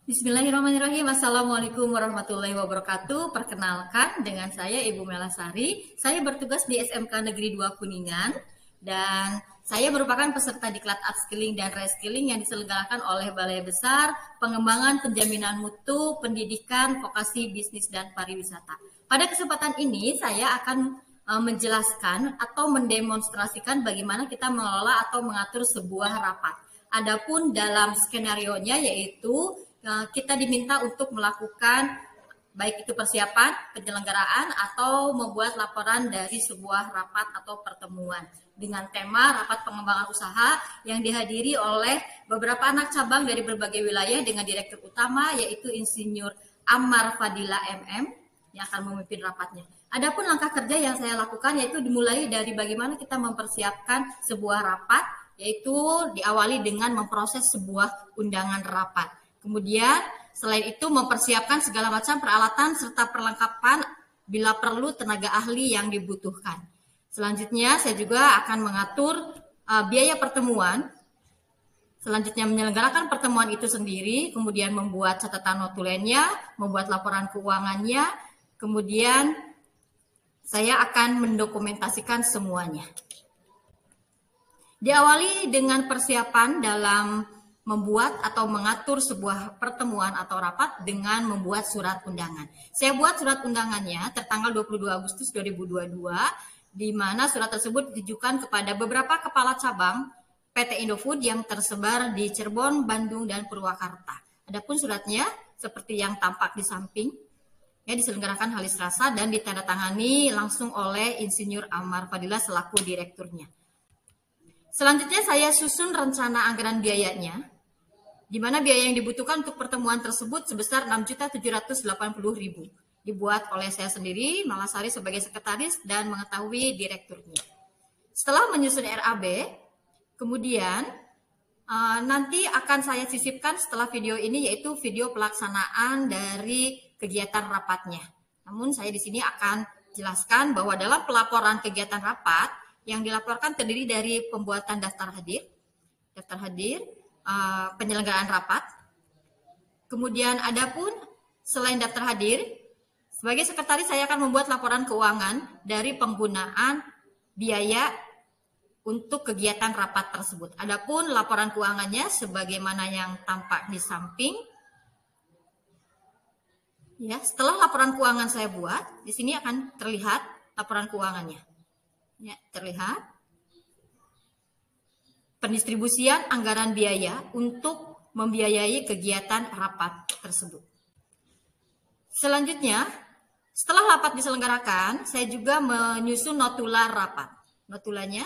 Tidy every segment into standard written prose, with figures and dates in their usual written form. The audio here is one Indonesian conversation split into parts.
Bismillahirrahmanirrahim. Assalamualaikum warahmatullahi wabarakatuh. Perkenalkan, dengan saya Ibu Melasari. Saya bertugas di SMK Negeri 2 Kuningan dan saya merupakan peserta diklat upskilling dan reskilling yang diselenggarakan oleh Balai Besar Pengembangan Penjaminan Mutu Pendidikan Vokasi Bisnis dan Pariwisata. Pada kesempatan ini saya akan menjelaskan atau mendemonstrasikan bagaimana kita mengelola atau mengatur sebuah rapat. Adapun dalam skenario-nya yaitu kita diminta untuk melakukan baik itu persiapan, penyelenggaraan, atau membuat laporan dari sebuah rapat atau pertemuan dengan tema rapat pengembangan usaha yang dihadiri oleh beberapa anak cabang dari berbagai wilayah dengan direktur utama yaitu Insinyur Ammar Fadila MM yang akan memimpin rapatnya. Adapun langkah kerja yang saya lakukan yaitu dimulai dari bagaimana kita mempersiapkan sebuah rapat, yaitu diawali dengan memproses sebuah undangan rapat. Kemudian selain itu mempersiapkan segala macam peralatan serta perlengkapan bila perlu tenaga ahli yang dibutuhkan. Selanjutnya saya juga akan mengatur biaya pertemuan. Selanjutnya menyelenggarakan pertemuan itu sendiri, kemudian membuat catatan notulennya, membuat laporan keuangannya, kemudian saya akan mendokumentasikan semuanya. Diawali dengan persiapan dalam membuat atau mengatur sebuah pertemuan atau rapat dengan membuat surat undangan. Saya buat surat undangannya tertanggal 22 Agustus 2022, di mana surat tersebut ditujukan kepada beberapa kepala cabang PT Indofood yang tersebar di Cirebon, Bandung, dan Purwakarta. Adapun suratnya seperti yang tampak di samping, ya, diselenggarakan hari Selasa dan ditandatangani langsung oleh Insinyur Ammar Fadila selaku direkturnya. Selanjutnya saya susun rencana anggaran biayanya, di mana biaya yang dibutuhkan untuk pertemuan tersebut sebesar 6.780.000. Dibuat oleh saya sendiri, Melasari sebagai sekretaris dan mengetahui direkturnya. Setelah menyusun RAB, kemudian nanti akan saya sisipkan setelah video ini, yaitu video pelaksanaan dari kegiatan rapatnya. Namun saya di sini akan jelaskan bahwa dalam pelaporan kegiatan rapat yang dilaporkan terdiri dari pembuatan daftar hadir, penyelenggaraan rapat. Kemudian adapun selain daftar hadir, sebagai sekretaris saya akan membuat laporan keuangan dari penggunaan biaya untuk kegiatan rapat tersebut. Adapun laporan keuangannya sebagaimana yang tampak di samping. Ya, setelah laporan keuangan saya buat, di sini akan terlihat laporan keuangannya. Ya, terlihat pendistribusian anggaran biaya untuk membiayai kegiatan rapat tersebut. Selanjutnya, setelah rapat diselenggarakan, saya juga menyusun notula rapat. Notulanya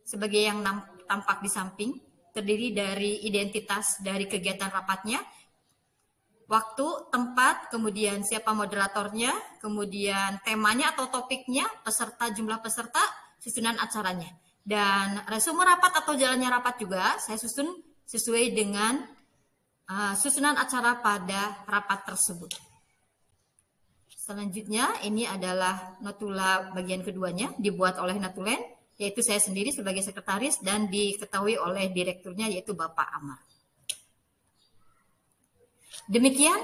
sebagai yang tampak di samping, terdiri dari identitas dari kegiatan rapatnya, waktu, tempat, kemudian siapa moderatornya, kemudian temanya atau topiknya, peserta, jumlah peserta, susunan acaranya. Dan resume rapat atau jalannya rapat juga saya susun sesuai dengan susunan acara pada rapat tersebut. Selanjutnya ini adalah notula bagian keduanya, dibuat oleh notulen, yaitu saya sendiri sebagai sekretaris dan diketahui oleh direkturnya yaitu Bapak Ammar. Demikian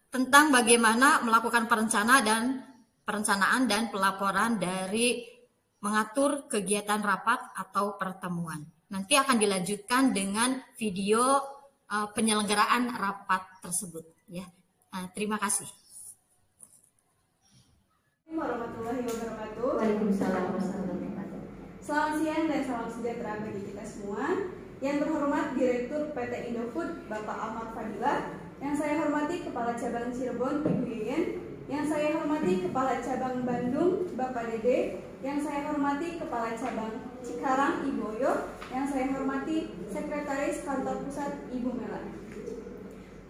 tentang bagaimana melakukan perencanaan dan pelaporan dari mengatur kegiatan rapat atau pertemuan. Nanti akan dilanjutkan dengan video penyelenggaraan rapat tersebut. Ya, terima kasih. Warahmatullahi wabarakatuh. Waalaikumsalam warahmatullahi wabarakatuh. Selamat siang dan salam sejahtera bagi kita semua. Yang terhormat Direktur PT Indofood Bapak Ammar Fadila, yang saya hormati Kepala Cabang Cirebon Ibu Yeyen, yang saya hormati Kepala Cabang Bandung Bapak Dede, yang saya hormati Kepala Cabang Cikarang Ibu Oyo, yang saya hormati Sekretaris Kantor Pusat Ibu Mela.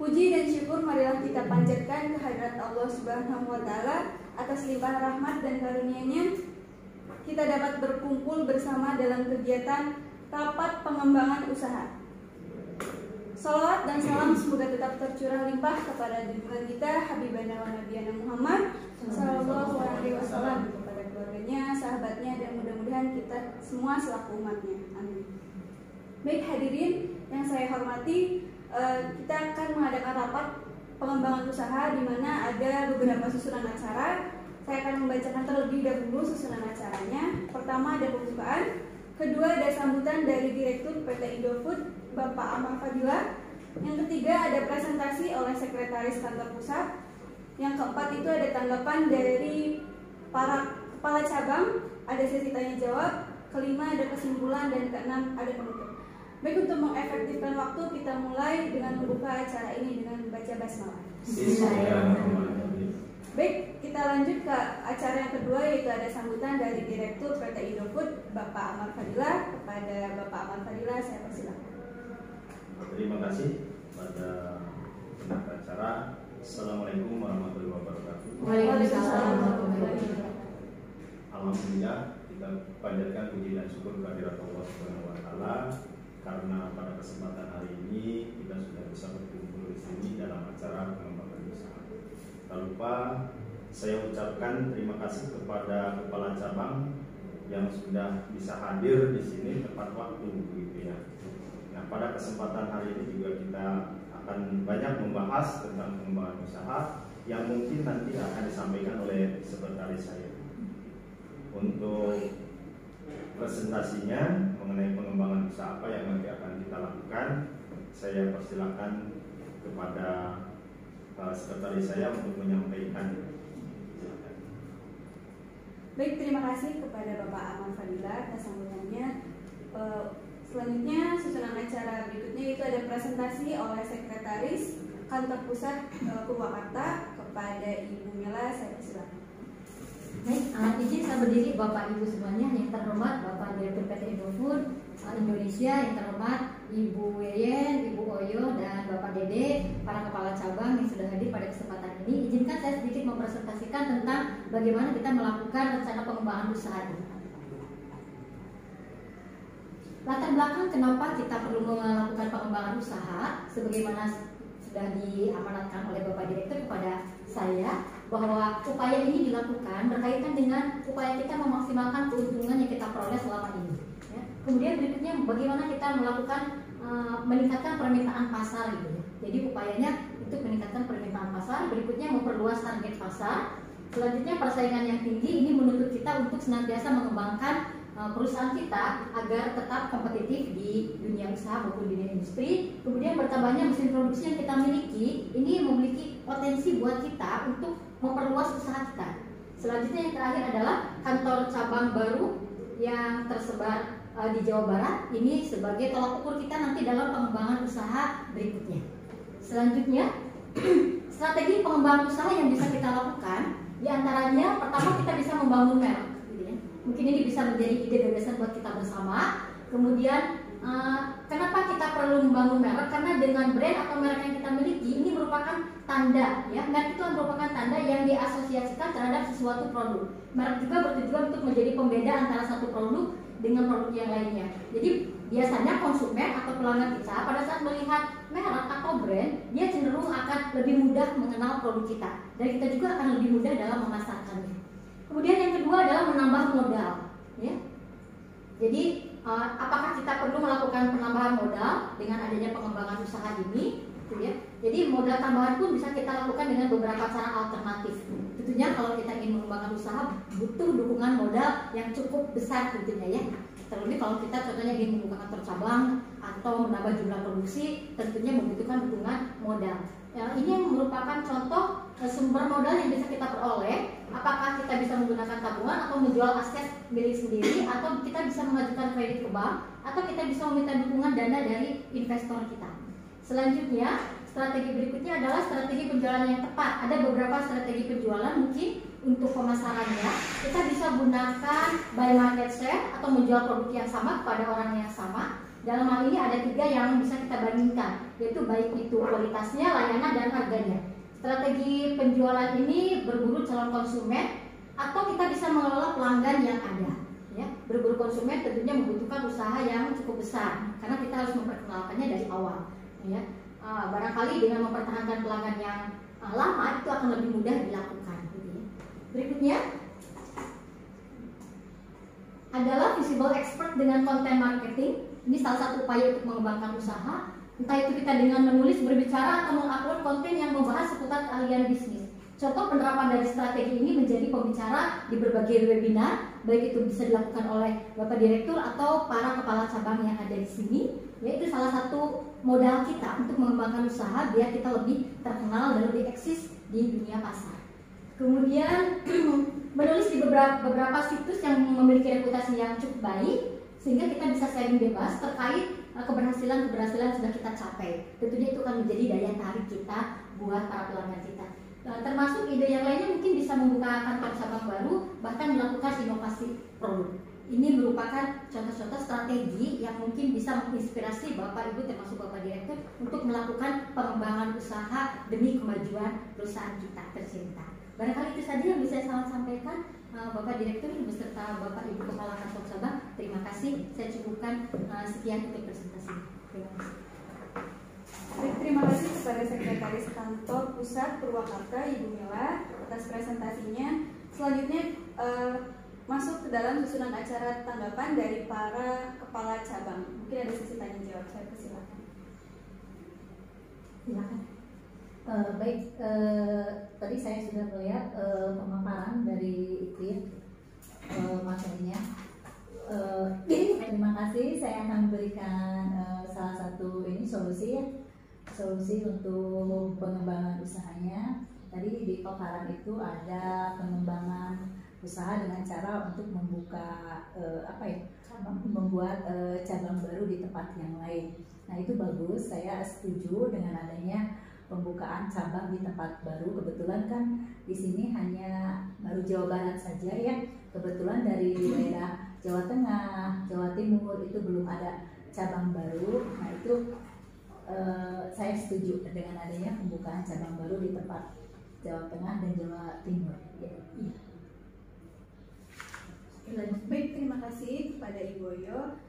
Puji dan syukur marilah kita panjatkan kehadirat Allah Subhanahu wa Ta'ala atas limpahan rahmat dan karunia-Nya. Kita dapat berkumpul bersama dalam kegiatan rapat pengembangan usaha. Salawat dan salam semoga tetap tercurah limpah kepada junjungan kita Habibana wa Nabiyana Muhammad Sallallahu Alaihi Wasallam, kepada keluarganya, sahabatnya, dan mudah-mudahan kita semua selaku umatnya. Amin. Baik hadirin yang saya hormati, kita akan mengadakan melaksanakan rapat pengembangan usaha di mana ada beberapa susunan acara. Saya akan membacakan terlebih dahulu susunan acaranya. Pertama ada pembukaan, kedua ada sambutan dari Direktur PT Indofood Bapak Ahmad Fadilah. Yang ketiga ada presentasi oleh Sekretaris Kantor Pusat. Yang keempat itu ada tanggapan dari para kepala cabang, ada sesi tanya jawab. Kelima ada kesimpulan dan keenam ada penutup. Baik, untuk mengefektifkan waktu kita mulai dengan membuka acara ini dengan membaca basmalah. Baik, kita lanjut ke acara yang kedua, yaitu ada sambutan dari Direktur PT Indofood Bapak Ahmad Fadilah. Kepada Bapak Ahmad Fadilah saya persilakan. Terima kasih pada penampil acara. Assalamualaikum warahmatullahi wabarakatuh. Waalaikumsalam warahmatullahi wabarakatuh. Alhamdulillah, kita panjatkan puji dan syukur kehadirat Allah Subhanahu wa taala karena pada kesempatan hari ini kita sudah bisa berkumpul di sini dalam acara pengembangan usaha. Tak lupa saya ucapkan terima kasih kepada kepala cabang yang sudah bisa hadir di sini tepat waktu, begitu ya. Nah, pada kesempatan hari ini juga kita akan banyak membahas tentang pengembangan usaha yang mungkin nanti akan disampaikan oleh sekretaris saya. Untuk presentasinya mengenai pengembangan usaha apa yang nanti akan kita lakukan, saya persilakan kepada sekretaris saya untuk menyampaikan. Baik, terima kasih kepada Bapak Ahmad Fadilah atas sambutannya. Selanjutnya susunan acara berikutnya itu ada presentasi oleh Sekretaris Kantor Pusat Purwakarta. Kepada Ibu Mela saya persilakan. Baik, izin saya berdiri Bapak Ibu semuanya, yang terhormat Bapak Direktur PT Indofood Indonesia, yang terhormat Ibu Yeyen, Ibu Oyo, dan Bapak Dede, para kepala cabang yang sudah hadir pada kesempatan ini. Izinkan saya sedikit mempresentasikan tentang bagaimana kita melakukan rencana pengembangan usaha ini. Latar belakang kenapa kita perlu melakukan pengembangan usaha, sebagaimana sudah diamanatkan oleh Bapak Direktur kepada saya, bahwa upaya ini dilakukan berkaitan dengan upaya kita memaksimalkan keuntungan yang kita peroleh selama ini. Ya. Kemudian berikutnya bagaimana kita melakukan meningkatkan permintaan pasar gitu. Ya. Jadi upayanya itu meningkatkan permintaan pasar, berikutnya memperluas target pasar. Selanjutnya persaingan yang tinggi ini menuntut kita untuk senantiasa mengembangkan perusahaan kita agar tetap kompetitif di dunia usaha maupun dunia industri. Kemudian bertambahnya mesin produksi yang kita miliki ini memiliki potensi buat kita untuk memperluas usaha kita. Selanjutnya yang terakhir adalah kantor cabang baru yang tersebar di Jawa Barat ini sebagai tolak ukur kita nanti dalam pengembangan usaha berikutnya. Selanjutnya strategi pengembangan usaha yang bisa kita lakukan diantaranya pertama kita bisa membangun merek. Mungkin ini bisa menjadi ide gagasan buat kita bersama. Kemudian kenapa kita perlu membangun merek? Karena dengan brand atau merek yang kita miliki ini merupakan tanda, ya. Merek itu merupakan tanda yang diasosiasikan terhadap sesuatu produk. Merek juga bertujuan untuk menjadi pembeda antara satu produk dengan produk yang lainnya. Jadi biasanya konsumen atau pelanggan kita pada saat melihat merek atau brand, dia cenderung akan lebih mudah mengenal produk kita, dan kita juga akan lebih mudah dalam memasarkannya. Kemudian yang kedua adalah menambah modal, ya. Jadi apakah kita perlu melakukan penambahan modal dengan adanya pengembangan usaha ini, gitu ya. Jadi modal tambahan pun bisa kita lakukan dengan beberapa cara alternatif. Tentunya kalau kita ingin mengembangkan usaha butuh dukungan modal yang cukup besar tentunya, ya. Terlebih kalau kita contohnya ingin membuka kantor cabang atau menambah jumlah produksi, tentunya membutuhkan dukungan modal. Ya, ini yang merupakan contoh sumber modal yang bisa kita peroleh. Apakah kita bisa menggunakan tabungan atau menjual aset milik sendiri, atau kita bisa mengajukan kredit ke bank, atau kita bisa meminta dukungan dana dari investor kita. Selanjutnya, strategi berikutnya adalah strategi penjualan yang tepat. Ada beberapa strategi penjualan, mungkin untuk pemasarannya kita bisa gunakan buy market share atau menjual produk yang sama kepada orang yang sama. Dalam hal ini ada 3 yang bisa kita bandingkan, yaitu baik itu kualitasnya, layanan, dan harganya. Strategi penjualan ini berburu calon konsumen atau kita bisa mengelola pelanggan yang ada. Ya, berburu konsumen tentunya membutuhkan usaha yang cukup besar karena kita harus memperkenalkannya dari awal. Ya, barangkali dengan mempertahankan pelanggan yang lama itu akan lebih mudah dilakukan. Gitu ya. Berikutnya adalah visible expert dengan content marketing. Ini salah satu upaya untuk mengembangkan usaha. Entah itu kita dengan menulis, berbicara, atau mengupload konten yang membahas seputar keahlian bisnis. Contoh penerapan dari strategi ini menjadi pembicara di berbagai webinar, baik itu bisa dilakukan oleh Bapak Direktur atau para kepala cabang yang ada di sini. Yaitu salah satu modal kita untuk mengembangkan usaha biar kita lebih terkenal dan lebih eksis di dunia pasar. Kemudian menulis di beberapa situs yang memiliki reputasi yang cukup baik, sehingga kita bisa sharing bebas terkait keberhasilan sudah kita capai. Tentunya itu akan menjadi daya tarik kita buat para pelanggan kita. Termasuk ide yang lainnya mungkin bisa membuka kantor cabang baru, bahkan melakukan inovasi produk. Ini merupakan contoh-contoh strategi yang mungkin bisa menginspirasi Bapak Ibu termasuk Bapak Direktur untuk melakukan pengembangan usaha demi kemajuan perusahaan kita tercinta. Barangkali itu saja yang bisa saya sampaikan. Bapak Direktur beserta Bapak Ibu Kepala Kantor Cabang, terima kasih. Saya cukupkan sekian untuk presentasi. Terima kasih. Terima kasih kepada Sekretaris Kantor Pusat Purwakarta Ibu Mela atas presentasinya. Selanjutnya masuk ke dalam susunan acara tanggapan dari para kepala cabang. Mungkin ada sesi tanya jawab. Saya persilakan. Silakan. Baik, tadi saya sudah melihat pemaparan dari IPIN materinya. Terima kasih. Saya akan memberikan salah satu solusi untuk pengembangan usahanya. Tadi di paparan itu ada pengembangan usaha dengan cara untuk membuka membuat cabang baru di tempat yang lain. Nah, itu bagus. Saya setuju dengan adanya pembukaan cabang di tempat baru. Kebetulan kan di sini hanya baru Jawa Barat saja ya. Kebetulan dari daerah Jawa Tengah, Jawa Timur itu belum ada cabang baru. Nah, itu saya setuju dengan adanya pembukaan cabang baru di tempat Jawa Tengah dan Jawa Timur. Ya. Baik, terima kasih kepada Ibu Oyo.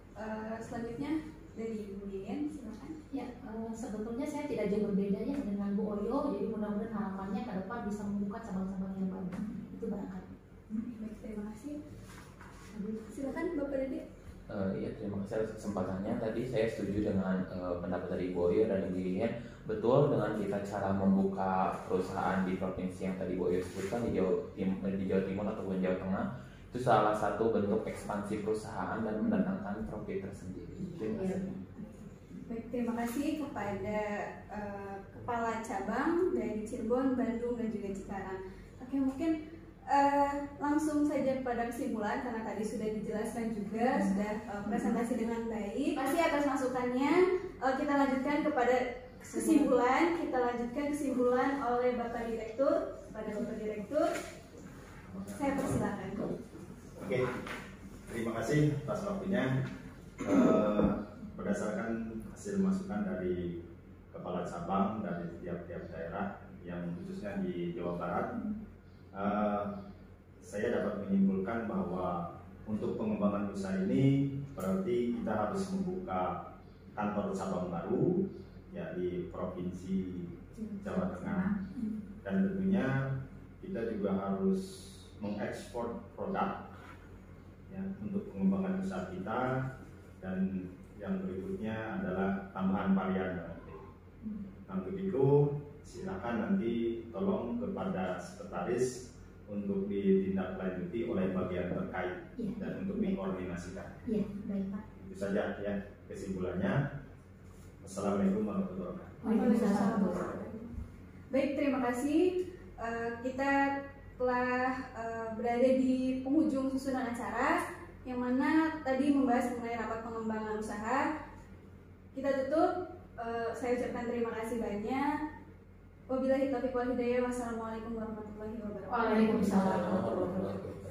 Selanjutnya dari Ibu Yen, silakan. Ya, sebetulnya saya tidak jauh berbeda ya dengan Bu Oyo. Jadi mudah-mudahan harapannya ke depan bisa membuka cabang-cabang yang baru. Itu barangkali. Baik, terima kasih. Silakan Bapak Dede. Iya, terima kasih atas kesempatannya. Tadi saya setuju dengan pendapat dari Bu Oyo dan Ibu Yen. Betul, dengan kita cara membuka perusahaan di provinsi yang tadi Bu Oyo sebutkan di Jawa Timur ataupun Jawa Tengah, itu salah satu bentuk ekspansi perusahaan dan mendatangkan profit tersendiri. Terima kasih. Baik, terima kasih kepada kepala cabang dari Cirebon, Bandung, dan juga Cikarang. Oke, mungkin langsung saja pada kesimpulan karena tadi sudah dijelaskan juga, sudah presentasi dengan baik. Kasih atas masukannya. Kita lanjutkan kepada kesimpulan. Kita lanjutkan kesimpulan oleh Bapak Direktur. Pada Bapak Direktur, saya persilakan. Oke, terima kasih atas waktunya. Berdasarkan hasil masukan dari kepala cabang dari tiap-tiap daerah yang khususnya di Jawa Barat, saya dapat menyimpulkan bahwa untuk pengembangan usaha ini berarti kita harus membuka kantor cabang baru ya di provinsi Jawa Tengah, dan tentunya kita juga harus mengekspor produk ya untuk pengembangan usaha kita, dan yang berikutnya adalah tambahan varian. Nah, untuk itu silakan nanti tolong kepada sekretaris untuk ditindaklanjuti oleh bagian terkait ya, dan untuk dikoordinasikan. Iya, baik Pak. Itu saja ya kesimpulannya. Assalamualaikum warahmatullahi wabarakatuh. Waalaikumsalam. Baik, terima kasih. Kita telah berada di penghujung susunan acara, yang mana tadi membahas mengenai rapat pengembangan usaha. Kita tutup. Saya ucapkan terima kasih banyak. Wabillahi taufiq wal hidayah. Wassalamualaikum warahmatullahi wabarakatuh. Waalaikumsalam warahmatullahi wabarakatuh.